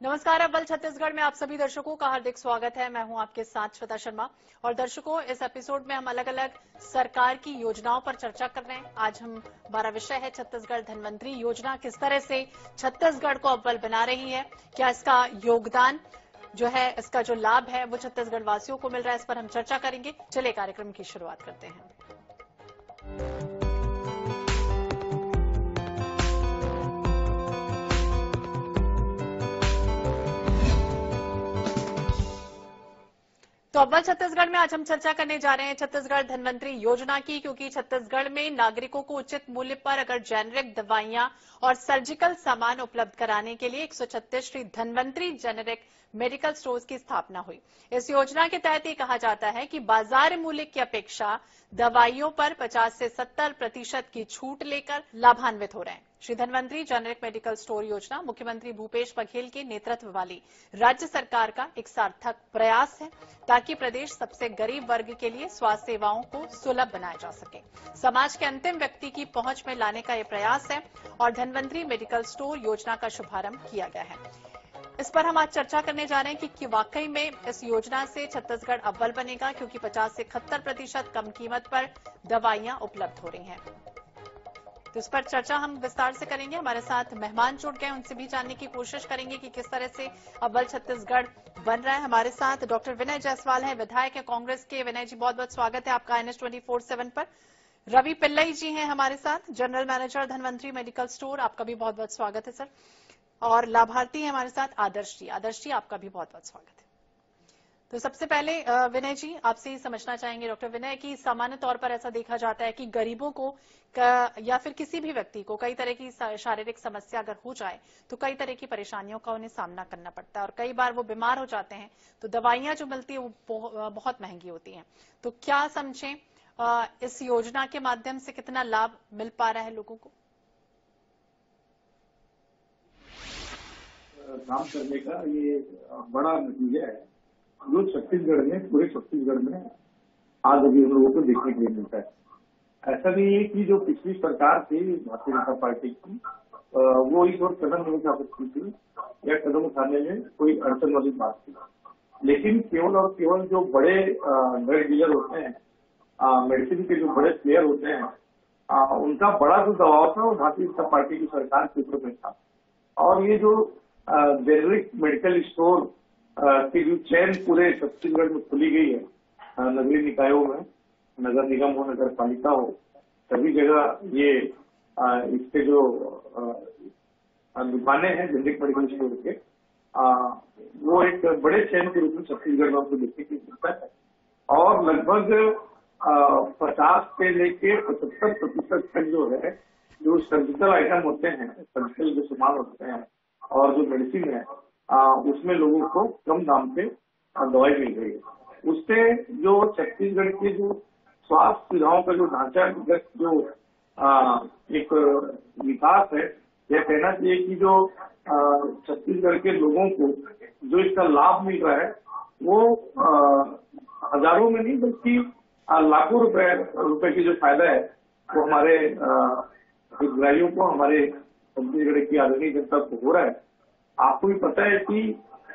नमस्कार। अव्वल छत्तीसगढ़ में आप सभी दर्शकों का हार्दिक स्वागत है। मैं हूं आपके साथ श्वेता शर्मा। और दर्शकों, इस एपिसोड में हम अलग अलग सरकार की योजनाओं पर चर्चा कर रहे हैं। आज हमारा विषय है छत्तीसगढ़ धनवंतरी योजना किस तरह से छत्तीसगढ़ को अव्वल बना रही है, क्या इसका योगदान जो है, इसका जो लाभ है वो छत्तीसगढ़ वासियों को मिल रहा है, इस पर हम चर्चा करेंगे। चलिए कार्यक्रम की शुरुआत करते हैं। तो अव्वल छत्तीसगढ़ में आज हम चर्चा करने जा रहे हैं छत्तीसगढ़ धनवंतरी योजना की, क्योंकि छत्तीसगढ़ में नागरिकों को उचित मूल्य पर अगर जेनेरिक दवाइयां और सर्जिकल सामान उपलब्ध कराने के लिए 136 Shri Dhanvantari generic medical stores की स्थापना हुई। इस योजना के तहत ये कहा जाता है कि बाजार मूल्य की अपेक्षा दवाइयों पर 50 से 70% की छूट लेकर लाभान्वित हो रहे हैं। Shri Dhanvantari generic medical store योजना मुख्यमंत्री भूपेश बघेल के नेतृत्व वाली राज्य सरकार का एक सार्थक प्रयास है, ताकि प्रदेश सबसे गरीब वर्ग के लिए स्वास्थ्य सेवाओं को सुलभ बनाया जा सके। समाज के अंतिम व्यक्ति की पहुंच में लाने का यह प्रयास है और धनवंतरी मेडिकल स्टोर योजना का शुभारंभ किया गया है। इस पर हम आज चर्चा करने जा रहे हैं कि वाकई में इस योजना से छत्तीसगढ़ अव्वल बनेगा, क्योंकि 50 से 71% कम कीमत पर दवाइयां उपलब्ध हो रही हैं। तो इस पर चर्चा हम विस्तार से करेंगे। हमारे साथ मेहमान जुड़ गए, उनसे भी जानने की कोशिश करेंगे कि किस तरह से अव्वल छत्तीसगढ़ बन रहा है। हमारे साथ डॉक्टर विनय जायसवाल है, विधायक है कांग्रेस के। विनय जी, बहुत बहुत स्वागत है आपका NH 24/7 पर। रवि पिल्लई जी हैं हमारे साथ, general manager Dhanvantari medical store, आपका भी बहुत बहुत स्वागत है सर। और लाभार्थी है हमारे साथ आदर्श जी। आदर्श जी, आपका भी बहुत बहुत स्वागत है। तो सबसे पहले विनय जी, आपसे ही समझना चाहेंगे डॉक्टर विनय, कि सामान्य तौर पर ऐसा देखा जाता है कि गरीबों को या फिर किसी भी व्यक्ति को कई तरह की शारीरिक समस्या अगर हो जाए तो कई तरह की परेशानियों का उन्हें सामना करना पड़ता है और कई बार वो बीमार हो जाते हैं तो दवाइयां जो मिलती है वो बहुत महंगी होती हैं। तो क्या समझें, इस योजना के माध्यम से कितना लाभ मिल पा रहा है लोगों को? काम करने का ये बड़ा नतीजा है जो छत्तीसगढ़ में, पूरे छत्तीसगढ़ में आज अभी हम लोगों को देखने के लिए मिलता है। ऐसा नहीं है कि जो पिछली सरकार थी भारतीय जनता पार्टी की, वो इस वक्त कदम नहीं उठा सकती थी या कदम उठाने में कोई अड़चन वाली बात थी। लेकिन केवल और केवल जो बड़े ड्रग डीलर होते हैं, मेडिसिन के जो बड़े प्लेयर होते हैं, उनका बड़ा जो दबाव था वो भारतीय जनता पार्टी की सरकार के ऊपर में था। और ये जो जेनेरिक मेडिकल स्टोर की जो चैन पूरे छत्तीसगढ़ में खुली गई है, नगरीय निकायों में, नगर निगम हो, नगर पालिका हो, सभी जगह ये इसके जो दुकानें हैं जेनेरिक मेडिकल स्टोर के, वो एक बड़े चैन के रूप में छत्तीसगढ़ में आपको देखने की मिलता है। और लगभग 50 से लेके 75% तक जो है, जो सर्जिकल आइटम होते हैं, सर्जिकल जो सामान होते हैं और जो मेडिसिन है, उसमें लोगों को कम दाम पे दवाई मिल रही है। उससे जो छत्तीसगढ़ के जो स्वास्थ्य सुविधाओं का जो ढांचागत जो एक विकास है, यह कहना चाहिए कि जो छत्तीसगढ़ के लोगों को जो इसका लाभ मिल रहा है वो हजारों में नहीं बल्कि लाखों रुपए की जो फायदा है वो हमारे हितग्राहियों को, हमारे छत्तीसगढ़ की आदरणीय जनता को हो रहा है। आपको भी पता है कि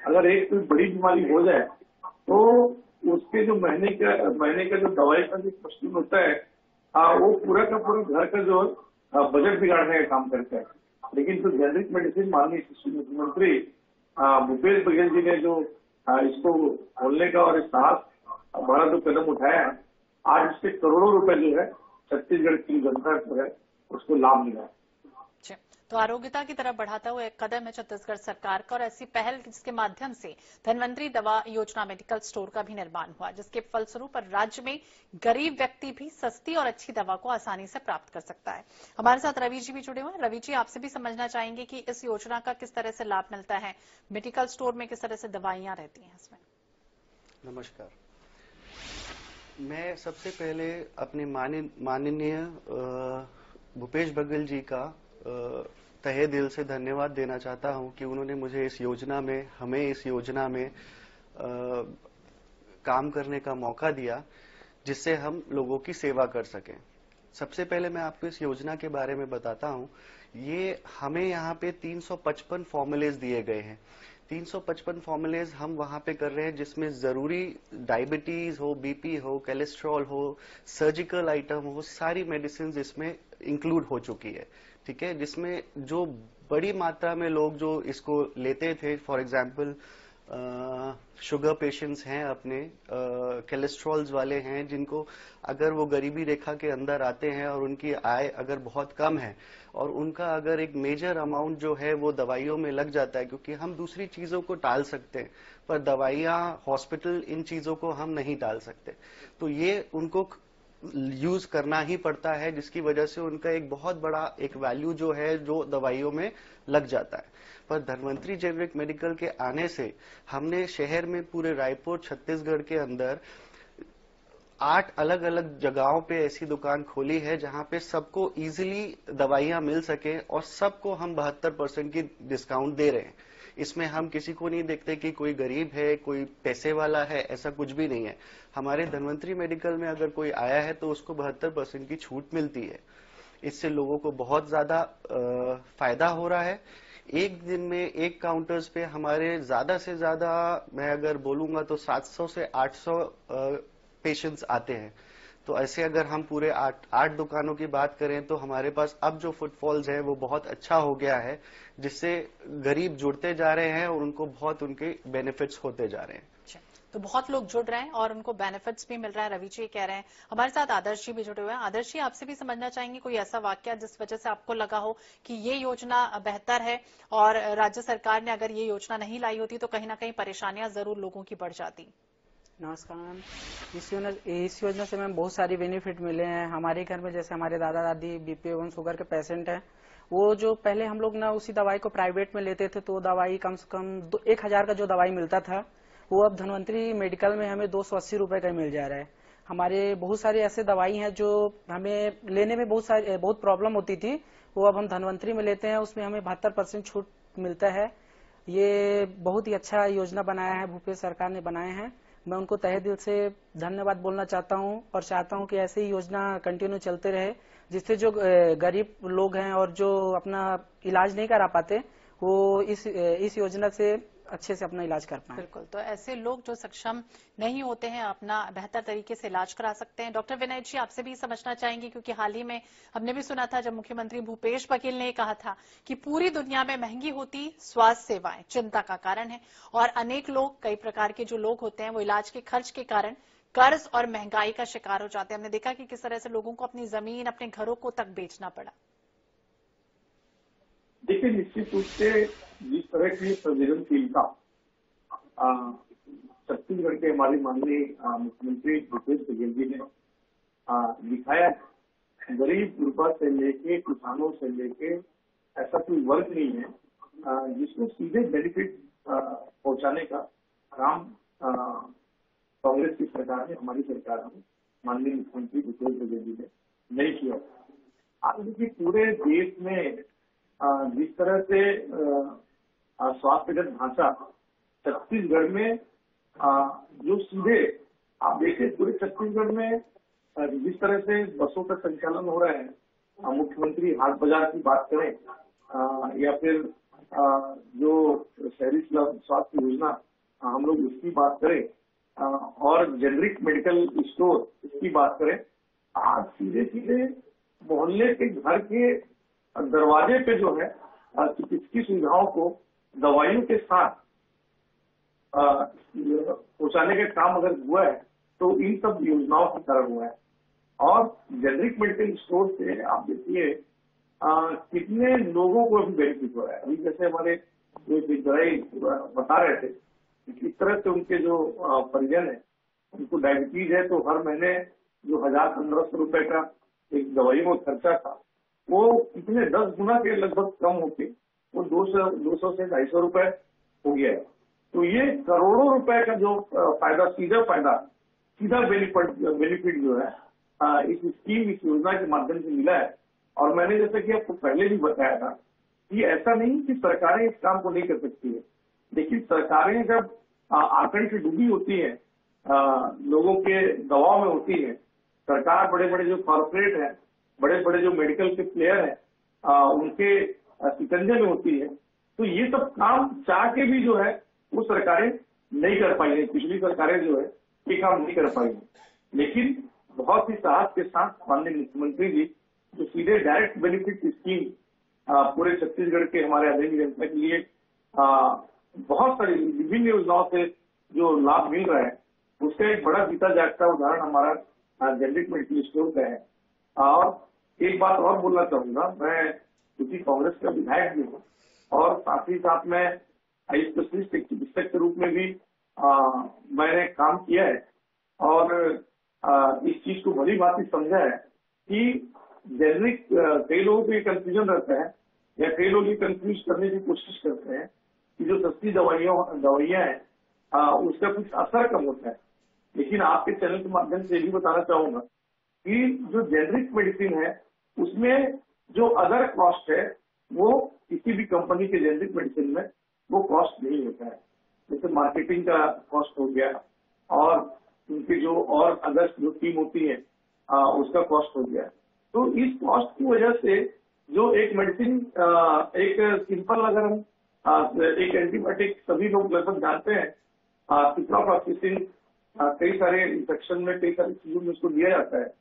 अगर एक कोई बड़ी बीमारी हो जाए तो उसके जो महीने का जो दवाई का जो प्रश्न होता है, वो पूरा का पूरा घर का जो बजट बिगाड़ने का काम करता है। लेकिन जो जेनेरिक मेडिसिन माननीय मुख्यमंत्री भूपेश बघेल जी ने जो इसको खोलने का और इस साहस बड़ा जो कदम उठाया है, आज इससे करोड़ों रुपए जो है छत्तीसगढ़ की जनता को है उसको लाभ मिला है। तो आरोग्यता की तरफ बढ़ाता हुआ एक कदम है छत्तीसगढ़ सरकार का, और ऐसी पहल जिसके माध्यम से धनवंतरी दवा योजना मेडिकल स्टोर का भी निर्माण हुआ, जिसके फलस्वरूप राज्य में गरीब व्यक्ति भी सस्ती और अच्छी दवा को आसानी से प्राप्त कर सकता है। हमारे साथ रवि जी भी जुड़े हुए हैं। रवि जी, आपसे भी समझना चाहेंगे कि इस योजना का किस तरह से लाभ मिलता है, मेडिकल स्टोर में किस तरह से दवाइयां रहती हैं इसमें? नमस्कार। मैं सबसे पहले अपने माननीय भूपेश बघेल जी का तहे दिल से धन्यवाद देना चाहता हूं कि उन्होंने मुझे हमें इस योजना में काम करने का मौका दिया, जिससे हम लोगों की सेवा कर सकें। सबसे पहले मैं आपको इस योजना के बारे में बताता हूं। ये हमें यहाँ पे 355 फॉर्मुलेज दिए गए हैं। 355 फॉर्मुलेज हम वहां पे कर रहे हैं, जिसमें जरूरी डायबिटीज हो, बीपी हो, कोलेस्ट्रॉल हो, सर्जिकल आइटम हो, सारी मेडिसिन इसमें इंक्लूड हो चुकी है। ठीक है, जिसमें जो बड़ी मात्रा में लोग जो इसको लेते थे, फॉर एग्जाम्पल शुगर पेशेंट्स हैं, अपने कोलेस्ट्रॉल्स वाले हैं, जिनको अगर वो गरीबी रेखा के अंदर आते हैं और उनकी आय अगर बहुत कम है और उनका अगर एक मेजर अमाउंट जो है वो दवाइयों में लग जाता है, क्योंकि हम दूसरी चीजों को टाल सकते हैं पर दवाइयां, हॉस्पिटल, इन चीजों को हम नहीं टाल सकते, तो ये उनको यूज करना ही पड़ता है, जिसकी वजह से उनका एक बहुत बड़ा एक वैल्यू जो है जो दवाइयों में लग जाता है। पर धन्वंतरी जेनरिक मेडिकल के आने से हमने शहर में, पूरे रायपुर, छत्तीसगढ़ के अंदर 8 अलग अलग जगहों पे ऐसी दुकान खोली है जहां पे सबको इजीली दवाइयां मिल सके और सबको हम 72% की डिस्काउंट दे रहे हैं। इसमें हम किसी को नहीं देखते कि कोई गरीब है, कोई पैसे वाला है, ऐसा कुछ भी नहीं है। हमारे धन्वंतरी मेडिकल में अगर कोई आया है तो उसको 72% की छूट मिलती है। इससे लोगों को बहुत ज्यादा फायदा हो रहा है। एक दिन में एक काउंटर्स पे हमारे ज्यादा से ज्यादा, मैं अगर बोलूंगा तो 700 से 800 पेशेंट्स आते हैं। तो ऐसे अगर हम पूरे 8 दुकानों की बात करें तो हमारे पास अब जो फुटफॉल्स है वो बहुत अच्छा हो गया है, जिससे गरीब जुड़ते जा रहे हैं और उनको बहुत उनके बेनिफिट्स होते जा रहे हैं। तो बहुत लोग जुड़ रहे हैं और उनको बेनिफिट्स भी मिल रहा है। रवि जी कह रहे हैं। हमारे साथ आदर्श जी भी जुड़े हुए हैं। आदर्श जी, आपसे भी समझना चाहेंगे कोई ऐसा वाकया जिस वजह से आपको लगा हो कि ये योजना बेहतर है और राज्य सरकार ने अगर ये योजना नहीं लाई होती तो कहीं ना कहीं परेशानियां जरूर लोगों की बढ़ जाती। नमस्कार मैम। इस योजना से मैम बहुत सारी बेनिफिट मिले हैं। हमारे घर में जैसे हमारे दादा दादी बीपी एवं शुगर के पेशेंट हैं, वो जो पहले हम लोग ना उसी दवाई को प्राइवेट में लेते थे तो दवाई कम से कम 1000 का जो दवाई मिलता था वो अब धन्वंतरी मेडिकल में हमें 280 रुपए का मिल जा रहा है। हमारे बहुत सारे ऐसे दवाई हैं जो हमें लेने में बहुत प्रॉब्लम होती थी, वो अब हम धन्वंतरी में लेते हैं, उसमें हमें 72% छूट मिलता है। ये बहुत ही अच्छा योजना बनाया है, भूपेश सरकार ने बनाए हैं। मैं उनको तहे दिल से धन्यवाद बोलना चाहता हूं और चाहता हूं कि ऐसी ही योजना कंटिन्यू चलते रहे, जिससे जो गरीब लोग हैं और जो अपना इलाज नहीं करा पाते वो इस योजना से अच्छे से अपना इलाज कर पाए। बिल्कुल, तो ऐसे लोग जो सक्षम नहीं होते हैं अपना बेहतर तरीके से इलाज करा सकते हैं। डॉक्टर विनय जी, आपसे भी समझना चाहेंगे, क्योंकि हाल ही में हमने भी सुना था जब मुख्यमंत्री भूपेश बघेल ने कहा था कि पूरी दुनिया में महंगी होती स्वास्थ्य सेवाएं चिंता का कारण है और अनेक लोग, कई प्रकार के जो लोग होते हैं वो इलाज के खर्च के कारण कर्ज और महंगाई का शिकार हो जाते हैं। हमने देखा कि किस तरह से लोगों को अपनी जमीन, अपने घरों को तक बेचना पड़ा। देखिए, निश्चित रूप से जिस तरह की संवेदनशीलता छत्तीसगढ़ के हमारे माननीय मुख्यमंत्री भूपेश बघेल जी ने दिखाया, गरीब गुरबा से लेके किसानों से लेके ऐसा कोई वर्ग नहीं है जिसको सीधे बेनिफिट पहुंचाने का काम कांग्रेस की सरकार ने, हमारी सरकार ने, माननीय मुख्यमंत्री भूपेश बघेल जी ने नहीं किया। आज देखिए, पूरे देश में जिस तरह से स्वास्थ्यगत ढांचा छत्तीसगढ़ में जो सीधे आप देखिए पूरे छत्तीसगढ़ में जिस तरह से बसों का संचालन हो रहा है, मुख्यमंत्री हाट बाजार की बात करें या फिर जो शहरी स्वास्थ्य योजना हम लोग उसकी बात करें और जेनरिक मेडिकल स्टोर इसकी बात करें, आज सीधे सीधे मोहल्ले के घर के दरवाजे पे जो है चिकित्सीय सुविधाओं को दवाइयों के साथ पहुंचाने का काम अगर हुआ है तो इन सब योजनाओं के कारण हुआ है। और जेनरिक मेडिकल स्टोर से आप देखिए कितने लोगों को भी बेनिफिट हो रहा है। अभी जैसे हमारे जो दिग्गज बता रहे थे किस तरह से उनके जो परिजन है, उनको डायबिटीज है, तो हर महीने जो 1000-1500 रुपए का एक दवाइयों का खर्चा था वो कितने 10 गुना के लगभग कम होके वो 200 से 250 रुपए हो गया है। तो ये करोड़ों रुपए का जो सीधा बेनिफिट जो है इस स्कीम, इस योजना के माध्यम से मिला है। और मैंने जैसे कि आपको पहले भी बताया था कि ऐसा नहीं कि सरकारें इस काम को नहीं कर सकती है, लेकिन सरकारें जब आतंक से डूबी होती है, लोगों के दबाव में होती है, सरकार बड़े बड़े जो कॉर्पोरेट है, बड़े बड़े जो मेडिकल के प्लेयर हैं उनके शिकंजे में होती है, तो ये सब काम चाह के भी जो है वो सरकारें नहीं कर पाई है, पिछली सरकारें जो है ये काम नहीं कर पाई है। लेकिन बहुत ही साहस के साथ माननीय मुख्यमंत्री जी जो सीधे डायरेक्ट बेनिफिट स्कीम पूरे छत्तीसगढ़ के हमारे आदरणीय जनता के लिए बहुत सारी विभिन्न योजनाओं से जो लाभ मिल रहा है, उसका एक बड़ा जीता जागता उदाहरण हमारा जेनरिक मेडिकल स्टोर का है। और एक बात और बोलना चाहूंगा, मैं क्योंकि कांग्रेस का विधायक भी हूँ और साथ ही साथ मैं आई स्पेशलिस्ट एक चिकित्सक के रूप में भी मैंने काम किया है और इस चीज को भली भांति समझा है कि जेनरिक कई लोगों को ये कंफ्यूजन रहता है या कई लोग ये कंफ्यूज करने की कोशिश करते हैं कि जो सस्ती दवाइयां हैं उसका कुछ असर कम होता है। लेकिन आपके चैनल के माध्यम से ये भी बताना चाहूंगा कि जो जेनरिक मेडिसिन है उसमें जो अदर कॉस्ट है वो किसी भी कंपनी के जेनरिक मेडिसिन में वो कॉस्ट नहीं होता है। जैसे मार्केटिंग का कॉस्ट हो गया और उनकी जो और अदर जो टीम होती है उसका कॉस्ट हो गया। तो इस कॉस्ट की वजह से जो एक मेडिसिन एक सिंपल अगर हम एक एंटीबायोटिक सभी लोग लगभग जानते हैं सिप्रोफ्लॉक्सासिन कई सारे इंफेक्शन में कई सारी चीजों में उसको दिया जाता है।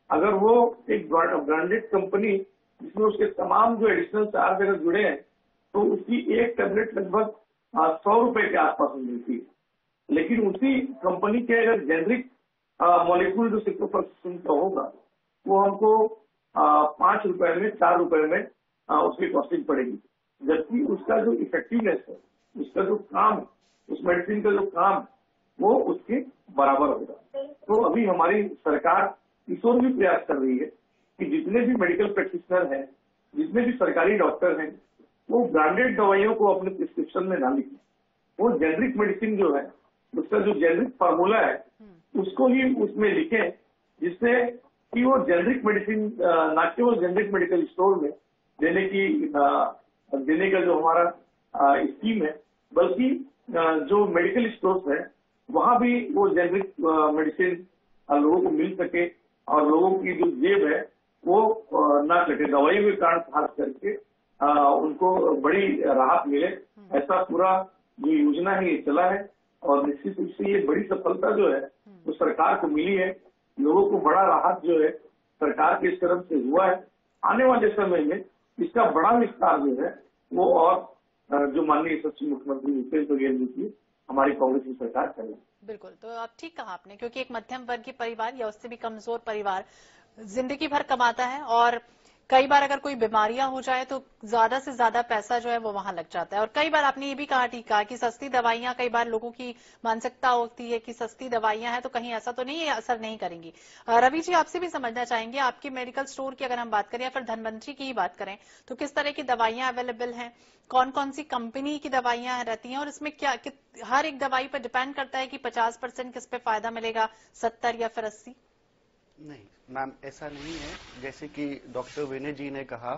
अगर वो एक ब्रांडेड कंपनी जिसमें उसके तमाम जो एडिशनल चार्ज अगर जुड़े हैं तो उसकी एक टेबलेट लगभग 100 रुपए के आसपास मिलती है। लेकिन उसी कंपनी के अगर जेनरिक मॉलिक्यूल जो सिप्रोफ्लॉक्सासिन का होगा वो हमको 5 रुपए में 4 रुपए में उसकी कॉस्टिंग पड़ेगी, जबकि उसका जो इफेक्टिवनेस है, उसका जो काम, उस मेडिसिन का जो काम वो उसके बराबर होगा। तो अभी हमारी सरकार इस ओर भी प्रयास कर रही है कि जितने भी मेडिकल प्रैक्टिशनर हैं, जितने भी सरकारी डॉक्टर हैं, वो ब्रांडेड दवाइयों को अपने प्रिस्क्रिप्शन में ना लिखें। वो जेनरिक मेडिसिन जो है उसका जो जेनरिक फार्मूला है उसको ही उसमें लिखें, जिससे कि वो जेनरिक मेडिसिन न केवल जेनरिक मेडिकल स्टोर में देने का जो हमारा स्कीम है, बल्कि जो मेडिकल स्टोर्स है वहां भी वो जेनरिक मेडिसिन लोगों को मिल सके और लोगों की जो जेब है वो ना कटे, दवाई के कारण खास करके उनको बड़ी राहत मिले। ऐसा पूरा जो योजना है ये चला है और निश्चित रूप से ये बड़ी सफलता जो है वो सरकार को मिली है। लोगों को बड़ा राहत जो है सरकार के इस कदम से हुआ है। आने वाले समय में इसका बड़ा विस्तार जो है वो और जो माननीय यशस्वी मुख्यमंत्री भूपेश बघेल जी की हमारी कांग्रेस की सरकार करेगी। बिल्कुल, तो आप ठीक कहा आपने, क्योंकि एक मध्यम वर्गीय परिवार या उससे भी कमजोर परिवार जिंदगी भर कमाता है और कई बार अगर कोई बीमारियां हो जाए तो ज्यादा से ज्यादा पैसा जो है वो वहां लग जाता है। और कई बार आपने ये भी कहा ठीक कहा कि सस्ती दवाइयां, कई बार लोगों की मानसिकता होती है कि सस्ती दवाइयां हैं तो कहीं ऐसा तो नहीं है असर नहीं करेंगी। रवि जी, आपसे भी समझना चाहेंगे, आपकी मेडिकल स्टोर की अगर हम बात करें या फिर धनवंतरी की ही बात करें तो किस तरह की दवाइयां अवेलेबल हैं, कौन कौन सी कंपनी की दवाइयां रहती हैं और इसमें क्या हर एक दवाई पर डिपेंड करता है कि 50% किस पे फायदा मिलेगा, 70 या फिर 80? नहीं मैम, ऐसा नहीं है। जैसे कि डॉक्टर विनय जी ने कहा,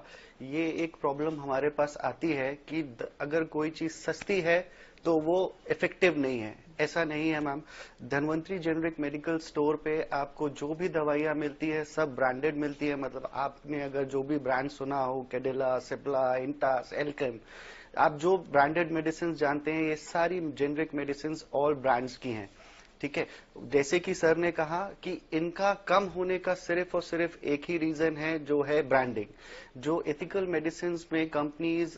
ये एक प्रॉब्लम हमारे पास आती है कि अगर कोई चीज सस्ती है तो वो इफेक्टिव नहीं है। ऐसा नहीं है ma'am. Dhanvantari generic medical store पे आपको जो भी दवाइयां मिलती है सब ब्रांडेड मिलती है। मतलब आपने अगर जो भी ब्रांड सुना हो, कैडिला, सिप्ला, इंटास, एल्केम, आप जो ब्रांडेड मेडिसिन जानते हैं ये सारी जेनरिक मेडिसिन ऑल ब्रांड्स की हैं। ठीक है, जैसे कि सर ने कहा कि इनका कम होने का सिर्फ और सिर्फ एक ही रीजन है, जो है ब्रांडिंग। जो एथिकल मेडिसिन में कंपनीज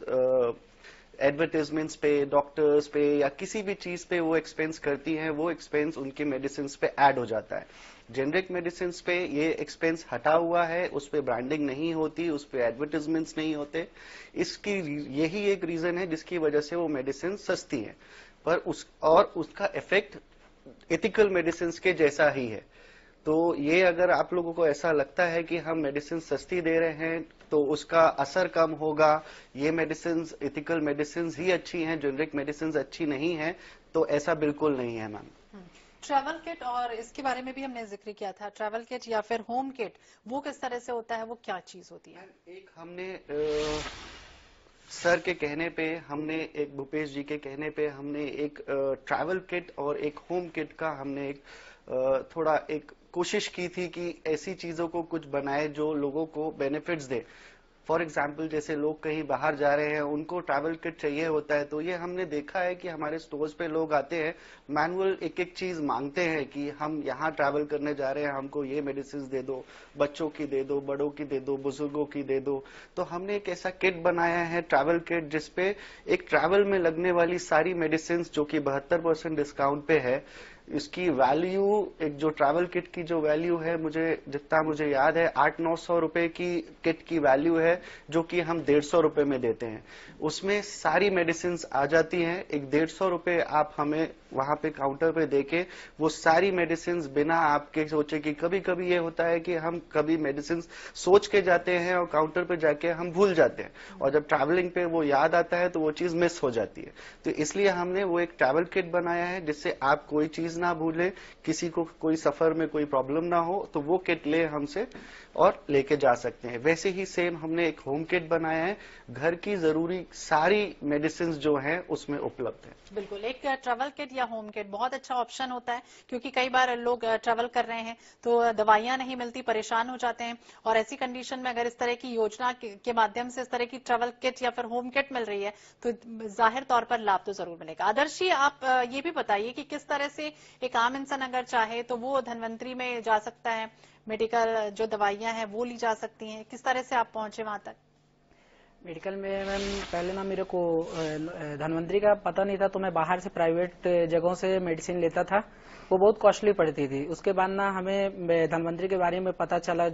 एडवर्टाइजमेंट्स पे, डॉक्टर्स पे या किसी भी चीज पे वो एक्सपेंस करती हैं, वो एक्सपेंस उनके मेडिसिन पे ऐड हो जाता है। जेनरिक मेडिसिन पे ये एक्सपेंस हटा हुआ है, उस पे ब्रांडिंग नहीं होती, उस पे एडवर्टाइजमेंट्स नहीं होते। इसकी यही एक रीजन है जिसकी वजह से वो मेडिसिन सस्ती है, पर उसका इफेक्ट एथिकल मेडिसिन के जैसा ही है। तो ये अगर आप लोगों को ऐसा लगता है कि हम मेडिसिन सस्ती दे रहे हैं तो उसका असर कम होगा, ये मेडिसिन एथिकल मेडिसिन ही अच्छी हैं, जेनरिक मेडिसिन अच्छी नहीं है, तो ऐसा बिल्कुल नहीं है मैम। ट्रैवल किट, और इसके बारे में भी हमने जिक्र किया था, ट्रैवल किट या फिर होम किट वो किस तरह से होता है, वो क्या चीज होती है? एक हमने सर के कहने पे, हमने एक भूपेश जी के कहने पे हमने एक ट्रैवल किट और एक होम किट का हमने एक थोड़ा एक कोशिश की थी कि ऐसी चीजों को कुछ बनाए जो लोगों को बेनिफिट्स दे। फॉर एग्जाम्पल जैसे लोग कहीं बाहर जा रहे हैं, उनको ट्रैवल किट चाहिए होता है, तो ये हमने देखा है कि हमारे स्टोर्स पे लोग आते हैं, मैनुअल एक एक चीज मांगते हैं कि हम यहाँ ट्रैवल करने जा रहे हैं, हमको ये मेडिसिन दे दो, बच्चों की दे दो, बड़ों की दे दो, बुजुर्गों की दे दो। तो हमने एक ऐसा किट बनाया है, ट्रैवल किट, जिसपे एक ट्रैवल में लगने वाली सारी मेडिसिन जो कि 72% डिस्काउंट पे है, इसकी वैल्यू, एक जो ट्रैवल किट की जो वैल्यू है, जितना मुझे याद है 800-900 रुपए की किट की वैल्यू है, जो कि हम 150 रुपए में देते हैं। उसमें सारी मेडिसिन आ जाती हैं। एक 150 रुपए आप हमें वहां पे काउंटर पे देके वो सारी मेडिसिन, बिना आपके सोचे कि कभी कभी ये होता है कि हम कभी मेडिसिन सोच के जाते हैं और काउंटर पे जाके हम भूल जाते हैं, और जब ट्रैवलिंग पे वो याद आता है तो वो चीज मिस हो जाती है। तो इसलिए हमने वो एक ट्रैवल किट बनाया है, जिससे आप कोई चीज ना भूले, किसी को कोई सफर में कोई प्रॉब्लम ना हो, तो वो किट ले हमसे और लेके जा सकते हैं। वैसे ही सेम हमने एक होम किट बनाया है, घर की जरूरी सारी मेडिसिन जो हैं उसमें उपलब्ध है। बिल्कुल, एक ट्रैवल किट या होम किट बहुत अच्छा ऑप्शन होता है, क्योंकि कई बार लोग ट्रैवल कर रहे हैं तो दवाइयां नहीं मिलती, परेशान हो जाते हैं, और ऐसी कंडीशन में अगर इस तरह की योजना के माध्यम से इस तरह की ट्रैवल किट या फिर होम किट मिल रही है तो जाहिर तौर पर लाभ तो जरूर मिलेगा। आदर्श जी, आप ये भी बताइए कि किस तरह से एक आम इंसान अगर चाहे तो वो धन्वंतरी में जा सकता है, मेडिकल जो दवाइयां हैं वो ली जा सकती हैं, किस तरह से आप पहुंचे वहां तक? मेडिकल में मैम पहले ना मेरे को धन्वंतरी का पता नहीं था, तो मैं बाहर से प्राइवेट जगहों से मेडिसिन लेता था, वो बहुत कॉस्टली पड़ती थी। उसके बाद ना हमें धन्वंतरी के बारे में पता चला,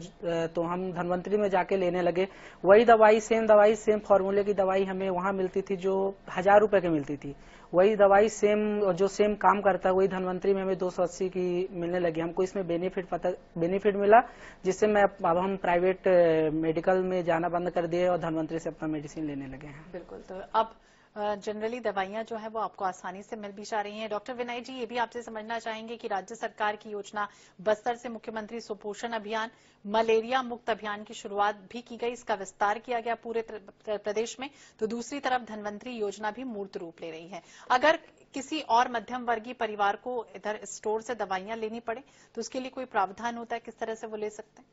तो हम धन्वंतरी में जाके लेने लगे। वही दवाई, सेम फॉर्मूले की दवाई हमें वहां मिलती थी जो 1000 रुपए की मिलती थी। वही दवाई सेम काम करता है, वही धन्वंतरी में हमें 280 की मिलने लगी। हमको इसमें बेनिफिट मिला, जिससे अब हम प्राइवेट मेडिकल में जाना बंद कर दिए और धन्वंतरी से अपना मेडिसिन लेने लगे हैं। बिल्कुल, तो अब जनरली दवाइयां जो है वो आपको आसानी से मिल भी जा रही हैं। डॉक्टर विनय जी, ये भी आपसे समझना चाहेंगे कि राज्य सरकार की योजना बस्तर से मुख्यमंत्री सुपोषण अभियान, मलेरिया मुक्त अभियान की शुरुआत भी की गई, इसका विस्तार किया गया पूरे प्रदेश में, तो दूसरी तरफ धन्वंतरी योजना भी मूर्त रूप ले रही है। अगर किसी और मध्यम वर्गीय परिवार को इधर स्टोर से दवाइयां लेनी पड़े तो उसके लिए कोई प्रावधान होता है, किस तरह से वो ले सकते हैं?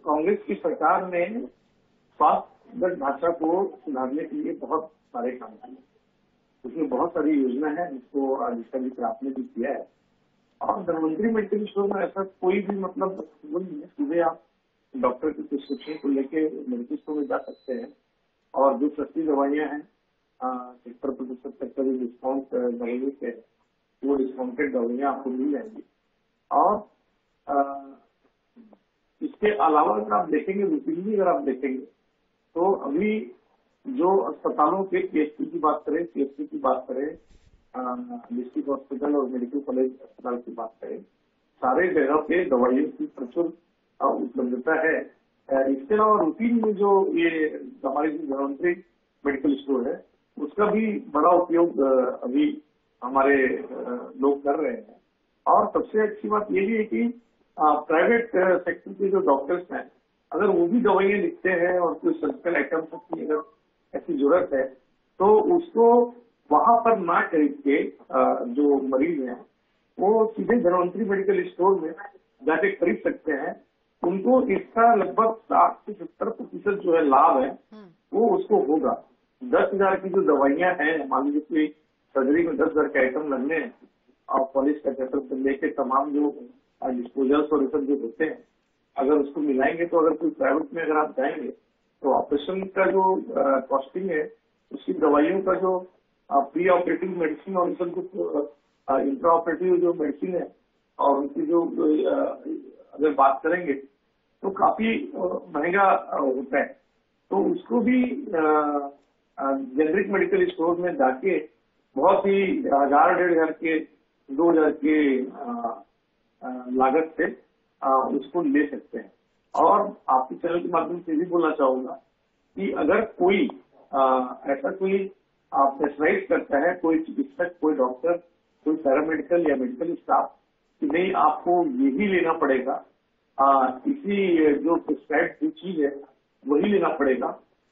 कांग्रेस की सरकार ने स्वास्थ्य ढांचा को सुधारने के लिए बहुत सारे काम किए, उसमें बहुत सारी योजना है जिसको जिसका जिक्र आपने भी किया है। और धन्वंतरी मेडिकल स्टोर में ऐसा कोई भी मतलब वो नहीं है, सीधे आप डॉक्टर की प्रिस्क्रिप्शन को लेके मेडिकल स्टोर में जा सकते हैं, और जो सस्ती दवाइयां हैं 70% तक का जो डिस्काउंट लगेंगे पे वो डिस्काउंटेड दवाइयां आपको मिल जाएंगी। और इसके अलावा अगर आप देखेंगे, रूटीनली अगर आप देखेंगे तो अभी जो अस्पतालों के पीएचसी की बात करें, सीएचसी की बात करें, डिस्ट्रिक्ट हॉस्पिटल और मेडिकल कॉलेज अस्पताल की बात करें, सारे जगह पे दवाइयों की प्रचुर उपलब्धता है। इसके अलावा रूटीन में जो ये हमारी धन्वंतरी मेडिकल स्टोर है उसका भी बड़ा उपयोग अभी हमारे लोग कर रहे हैं। और सबसे अच्छी बात ये भी है कि प्राइवेट सेक्टर के जो डॉक्टर्स हैं, अगर वो भी दवाइयां लिखते हैं और कोई सर्जिकल आइटम की अगर ऐसी जरूरत है तो उसको वहां पर ना खरीद के जो मरीज हैं वो सीधे धन्वंतरी मेडिकल स्टोर में जाके खरीद सकते हैं। उनको इसका लगभग 60 से 70% जो है लाभ है वो उसको होगा। 10,000 की जो दवाइयां हैं, मान लीजिए कोई सर्जरी में 10,000 के आइटम लगने हैं और पॉलिश का कैटर से लेके तमाम जो डिस्पोजल्स और सब जो होते हैं, अगर उसको मिलाएंगे तो अगर कोई प्राइवेट में अगर आप जाएंगे तो ऑपरेशन का जो कॉस्टिंग है, उसकी दवाइयों का जो प्री ऑपरेटिव मेडिसिन और सब जो इंट्रा ऑपरेटिव जो मेडिसिन है और उनकी जो अगर बात करेंगे तो काफी महंगा होता है। तो उसको भी जेनरिक मेडिकल स्टोर में जाके बहुत ही 1,000-1,500 के 2,000 के लागत से उसको ले सकते हैं। और आपके चैनल के माध्यम से भी बोलना चाहूंगा कि अगर कोई ऐसा कोई स्पेशलाइज करता है, कोई चिकित्सक, कोई डॉक्टर, कोई पैरामेडिकल या मेडिकल स्टाफ, कि नहीं आपको यही लेना पड़ेगा, इसी जो प्रिस्क्राइब जो चीज है वही लेना पड़ेगा,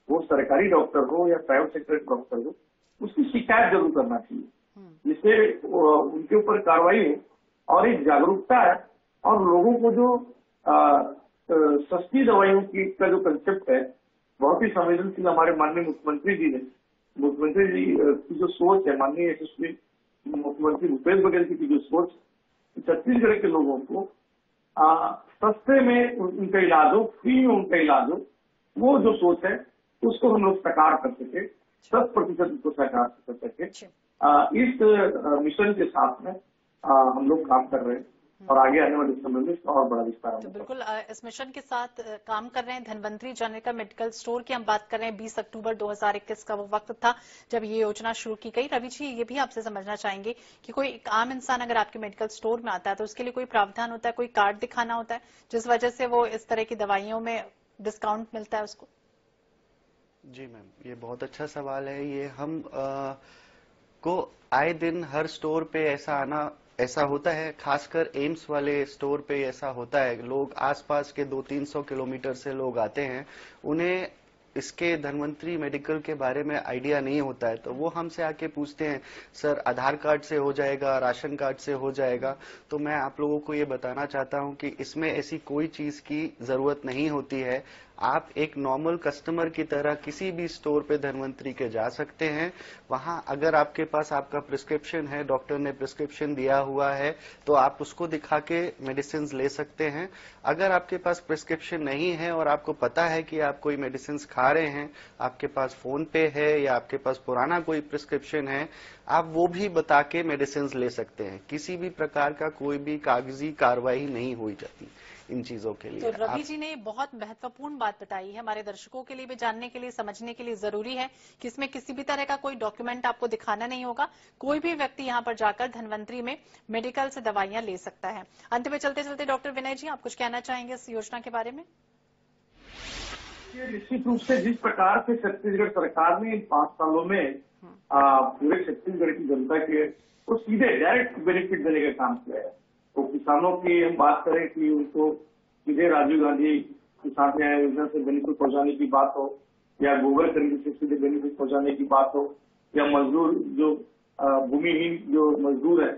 वो सरकारी डॉक्टर हो या प्राइवेट सेक्टर डॉक्टर हो, उसकी शिकायत जरूर करना चाहिए, जिससे उनके ऊपर कार्रवाई हो और एक जागरूकता है। और लोगों को जो सस्ती दवाइयों का जो कंसेप्ट है, बहुत ही संवेदनशील हमारे माननीय मुख्यमंत्री जी की जो सोच है, माननीय यशस्वी मुख्यमंत्री भूपेश बघेल जी की जो सोच, छत्तीसगढ़ के लोगों को सस्ते में उनका इलाज हो, फ्री में उनका इलाज हो, वो जो सोच है उसको हम लोग साकार कर सके, 100% उसको साकार कर सके। इस मिशन के साथ में हम लोग काम कर रहे हैं और आगे आने वाले समय में इसका और बड़ा विस्तार होगा। तो बिल्कुल इस मिशन के साथ काम कर रहे हैं। धनवंतरी जनरिका मेडिकल स्टोर की हम बात कर रहे हैं। 20 अक्टूबर 2021 का वो वक्त था जब ये योजना शुरू की गई। रवि जी, ये भी आपसे समझना चाहेंगे कि कोई एक आम इंसान अगर आपके मेडिकल स्टोर में आता है तो उसके लिए कोई प्रावधान होता है, कोई कार्ड दिखाना होता है जिस वजह से वो इस तरह की दवाइयों में डिस्काउंट मिलता है उसको? जी मैम, ये बहुत अच्छा सवाल है। ये हम को आए दिन हर स्टोर पे ऐसा होता है, खासकर एम्स वाले स्टोर पे ऐसा होता है। लोग आसपास के 200-300 किलोमीटर से लोग आते हैं, उन्हें इसके धनवंतरी मेडिकल के बारे में आइडिया नहीं होता है, तो वो हमसे आके पूछते हैं, सर आधार कार्ड से हो जाएगा, राशन कार्ड से हो जाएगा? तो मैं आप लोगों को ये बताना चाहता हूं कि इसमें ऐसी कोई चीज की जरूरत नहीं होती है। आप एक नॉर्मल कस्टमर की तरह किसी भी स्टोर पे धनवंतरी के जा सकते हैं। वहां अगर आपके पास आपका प्रिस्क्रिप्शन है, डॉक्टर ने प्रिस्क्रिप्शन दिया हुआ है, तो आप उसको दिखा के मेडिसिन ले सकते हैं। अगर आपके पास प्रिस्क्रिप्शन नहीं है और आपको पता है कि आप कोई मेडिसिन खा रहे हैं, आपके पास फोन पे है या आपके पास पुराना कोई प्रिस्क्रिप्शन है, आप वो भी बता के मेडिसिन ले सकते हैं। किसी भी प्रकार का कोई भी कागजी कार्रवाई नहीं हुई जाती इन चीजों के लिए। तो रवि जी ने बहुत महत्वपूर्ण बात बताई है, हमारे दर्शकों के लिए भी जानने के लिए, समझने के लिए जरूरी है कि इसमें किसी भी तरह का कोई डॉक्यूमेंट आपको दिखाना नहीं होगा। कोई भी व्यक्ति यहां पर जाकर धनवंतरी में मेडिकल से दवाइयां ले सकता है। अंत में चलते चलते डॉक्टर विनय जी, आप कुछ कहना चाहेंगे इस योजना के बारे में? निश्चित रूप से जिस प्रकार से छत्तीसगढ़ सरकार ने इन 5 सालों में पूरे छत्तीसगढ़ की जनता के को सीधे डायरेक्ट बेनिफिट देने का काम किया है। तो किसानों की हम बात करें कि उनको सीधे राजीव गांधी किसान न्याय योजना से बेनिफिट पहुंचाने की बात हो, या गोबर खरीदी से सीधे बेनिफिट पहुंचाने की बात हो, या मजदूर जो भूमिहीन जो मजदूर है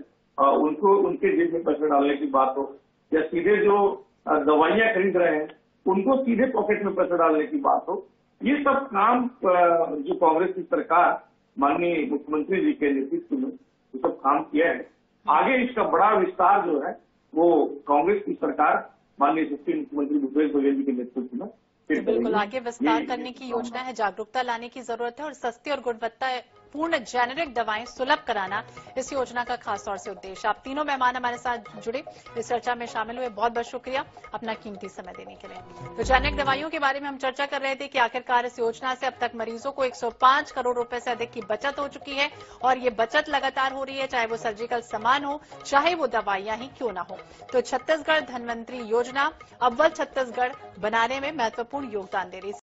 उनको उनके जेब में पैसे डालने की बात हो, या सीधे जो दवाइयां खरीद रहे हैं उनको सीधे पॉकेट में पैसे डालने की बात हो, ये सब काम जो कांग्रेस की सरकार माननीय मुख्यमंत्री जी के नेतृत्व में ये सब काम किया है। आगे इसका बड़ा विस्तार जो है वो कांग्रेस की सरकार माननीय यशस्वी मुख्यमंत्री भूपेश बघेल जी के नेतृत्व में बिल्कुल आगे विस्तार करने की योजना है। जागरूकता लाने की जरूरत है और सस्ती और गुणवत्ता पूर्ण जेनेरिक दवाएं सुलभ कराना इस योजना का खास तौर से उद्देश्य। आप तीनों मेहमान हमारे साथ जुड़े, इस चर्चा में शामिल हुए, बहुत बहुत शुक्रिया अपना कीमती समय देने के लिए। तो जेनेरिक दवाइयों के बारे में हम चर्चा कर रहे थे कि आखिरकार इस योजना से अब तक मरीजों को 105 करोड़ रुपए से अधिक की बचत हो चुकी है और ये बचत लगातार हो रही है, चाहे वो सर्जिकल सामान हो, चाहे वो दवाइयां ही क्यों ना हो। तो छत्तीसगढ़ धनवंतरी योजना अव्वल छत्तीसगढ़ बनाने में महत्वपूर्ण योगदान दे रही है।